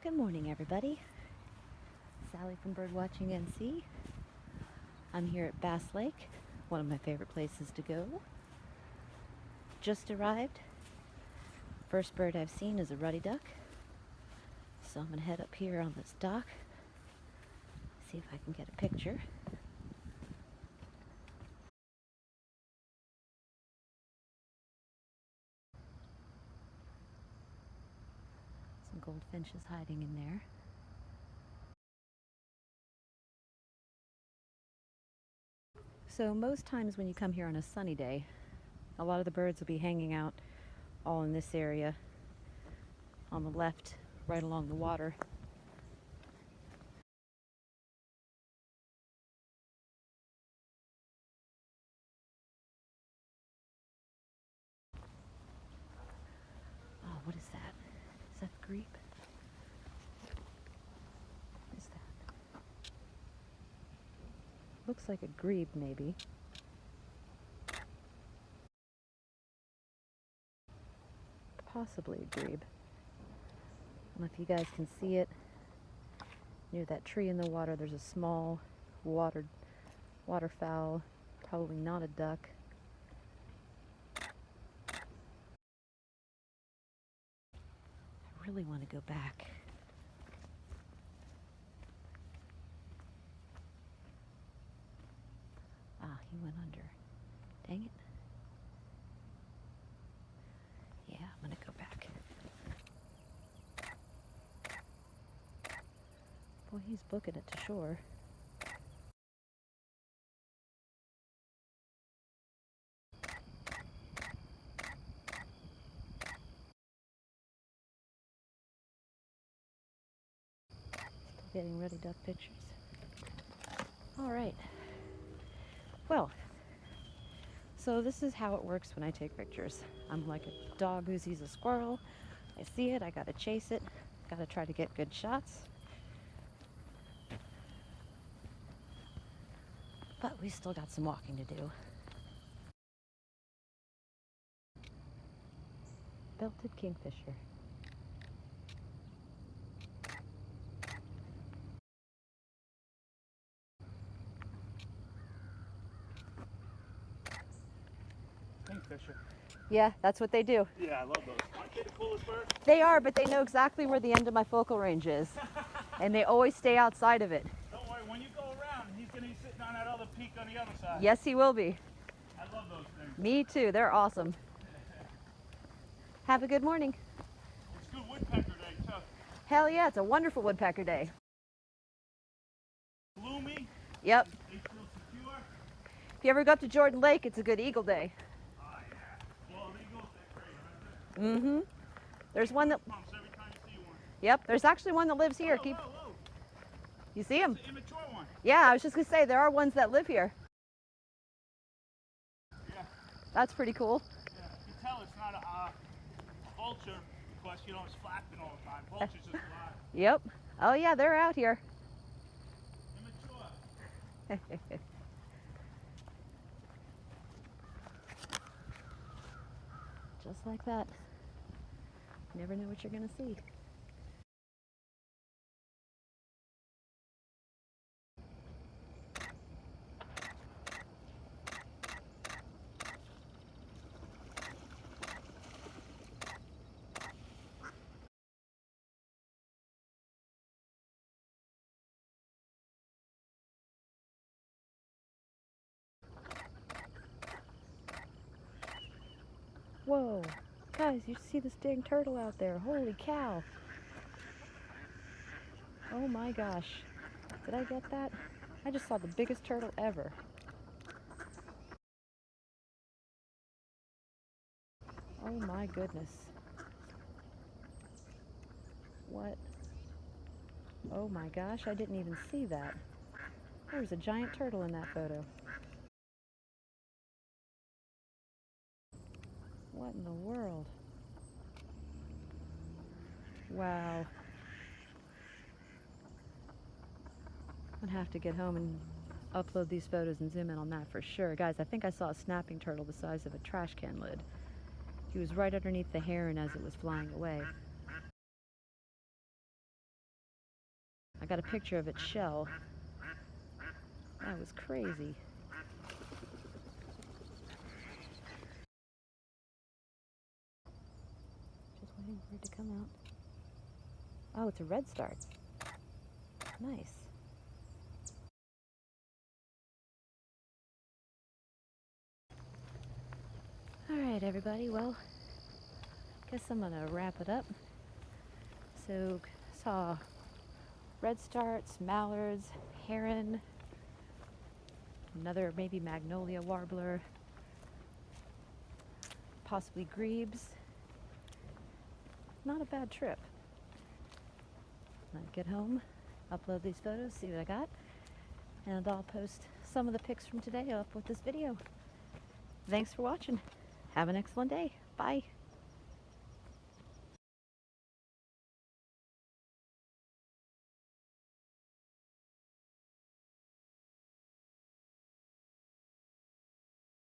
Good morning, everybody. Sally from Birdwatching NC. I'm here at Bass Lake, one of my favorite places to go. Just arrived. First bird I've seen is a ruddy duck. So I'm going to head up here on this dock, see if I can get a picture. Some goldfinches hiding in there. So most times when you come here on a sunny day, a lot of the birds will be hanging out all in this area on the left, right along the water. Oh, what is that? Is that the grebe? What is that? Looks like a grebe, maybe. Possibly a grebe. I don't know if you guys can see it. Near that tree in the water, there's a small waterfowl, probably not a duck. I really want to go back. Ah, he went under. Dang it. Yeah, I'm going to go back. Boy, he's booking it to shore. Still getting ruddy duck pictures. All right. Well, so this is how it works when I take pictures. I'm like a dog who sees a squirrel. I see it, I gotta chase it, gotta try to get good shots. But we still got some walking to do. Belted kingfisher. Kingfisher. Yeah, that's what they do. Yeah, I love those. Aren't they the coolest birds? They are, but they know exactly where the end of my focal range is. And they always stay outside of it. Don't worry, when you go around, he's going to be sitting on that other peak on the other side. Yes, he will be. I love those things. Me too. They're awesome. Have a good morning. It's good woodpecker day, too. Hell yeah, it's a wonderful woodpecker day. Gloomy. Yep. They feel secure. If you ever go up to Jordan Lake, it's a good eagle day. Oh, yeah. Well, eagles, they're great, aren't they? Mm-hmm. There's one that... Pumps every time you see one. Yep, there's actually one that lives here. Whoa, whoa, whoa. You see him? It's an immature one. Yeah, I was just going to say, there are ones that live here. Yeah. That's pretty cool. Yeah. You can tell it's not a vulture because, you know, it's flapping all the time. Vultures just fly. Yep. Oh yeah, they're out here. Immature. Just like that. You never know what you're going to see. Whoa. Guys, you see this dang turtle out there. Holy cow. Oh my gosh. Did I get that? I just saw the biggest turtle ever. Oh my goodness. What? Oh my gosh, I didn't even see that. There was a giant turtle in that photo. What in the world? Wow. I'm gonna have to get home and upload these photos and zoom in on that for sure. Guys, I think I saw a snapping turtle the size of a trash can lid. He was right underneath the heron as it was flying away. I got a picture of its shell. That was crazy. Just waiting for it to come out. Oh, it's a red start. Nice. Alright everybody, well, guess I'm gonna wrap it up. So, saw redstarts, mallards, heron, another maybe magnolia warbler, possibly grebes. Not a bad trip. I'll get home, upload these photos, see what I got, and I'll post some of the pics from today up with this video. Thanks for watching. Have an excellent day. Bye.